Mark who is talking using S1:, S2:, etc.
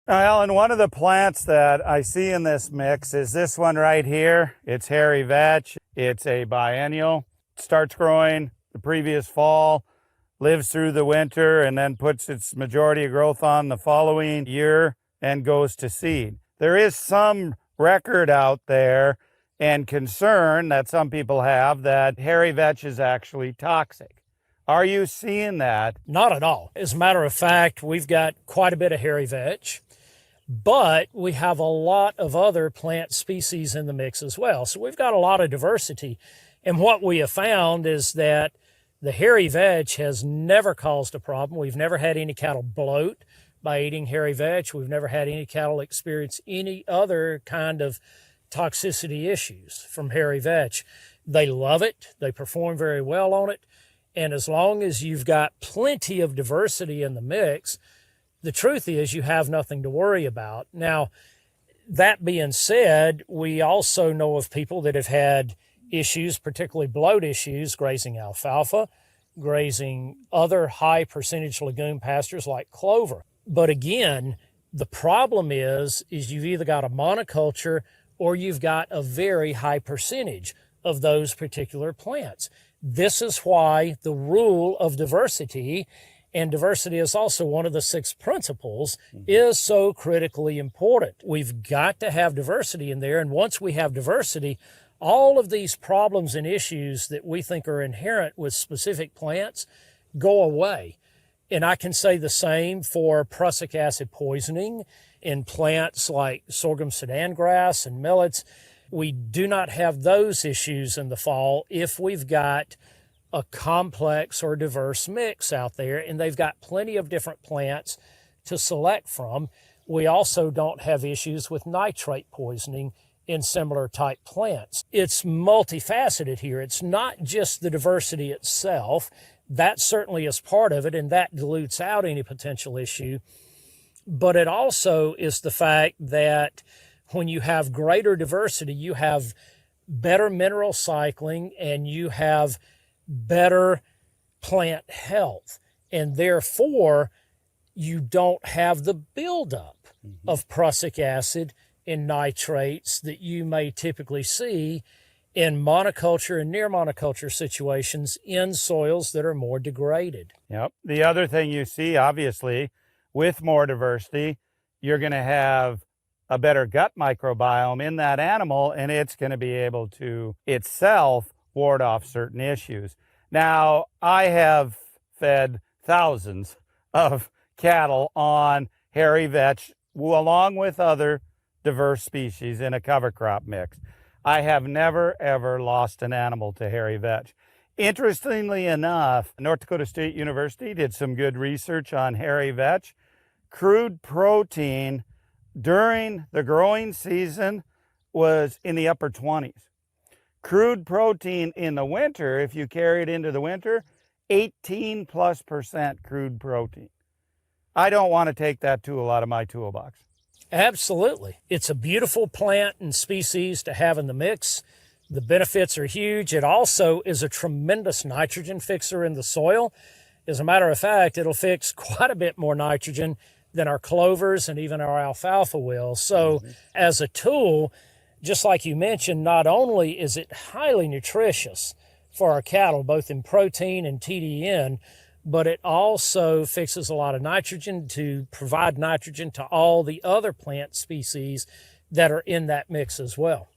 S1: Well, and one of the plants that I see in this mix is this one right here. It's hairy vetch. It's a biennial. It starts growing the previous fall, lives through the winter, and then puts its majority of growth on the following year and goes to seed. There is some record out there and concern that some people have that hairy vetch is actually toxic. Are you seeing that?
S2: Not at all. As a matter of fact, we've got quite a bit of hairy vetch, but we have a lot of other plant species in the mix as well. So we've got a lot of diversity. And what we have found is that the hairy vetch has never caused a problem. We've never had any cattle bloat by eating hairy vetch. We've never had any cattle experience any other kind of toxicity issues from hairy vetch. They love it. They perform very well on it. And as long as you've got plenty of diversity in the mix, the truth is you have nothing to worry about. Now, that being said, we also know of people that have had issues, particularly bloat issues, grazing alfalfa, grazing other high percentage legume pastures like clover. But again, the problem is you've either got a monoculture or you've got a very high percentage of those particular plants. This is why the rule of diversity, and diversity is also one of the 6 principles, is so critically important. We've got to have diversity in there, and once we have diversity, all of these problems and issues that we think are inherent with specific plants go away. And I can say the same for prussic acid poisoning in plants like sorghum sudan grass and millets. We do not have those issues in the fall if we've got a complex or diverse mix out there, and they've got plenty of different plants to select from. We also don't have issues with nitrate poisoning in similar type plants. It's multifaceted here. It's not just the diversity itself. That certainly is part of it, and that dilutes out any potential issue. But it also is the fact that when you have greater diversity, you have better mineral cycling and you have better plant health. And therefore, you don't have the buildup of prussic acid and nitrates that you may typically see in monoculture and near monoculture situations in soils that are more degraded.
S1: Yep. The other thing you see, obviously, with more diversity, you're going to have a better gut microbiome in that animal, and it's going to be able to itself ward off certain issues. Now, I have fed thousands of cattle on hairy vetch along with other diverse species in a cover crop mix. I have never, ever lost an animal to hairy vetch. Interestingly enough, North Dakota State University did some good research on hairy vetch. Crude protein during the growing season was in the upper 20s. Crude protein in the winter, if you carry it into the winter, 18+% crude protein. I don't want to take that tool out of my toolbox.
S2: Absolutely. It's a beautiful plant and species to have in the mix. The benefits are huge. It also is a tremendous nitrogen fixer in the soil. As a matter of fact, it'll fix quite a bit more nitrogen than our clovers and even our alfalfa will. So as a tool, just like you mentioned, not only is it highly nutritious for our cattle, both in protein and TDN, but it also fixes a lot of nitrogen to provide nitrogen to all the other plant species that are in that mix as well.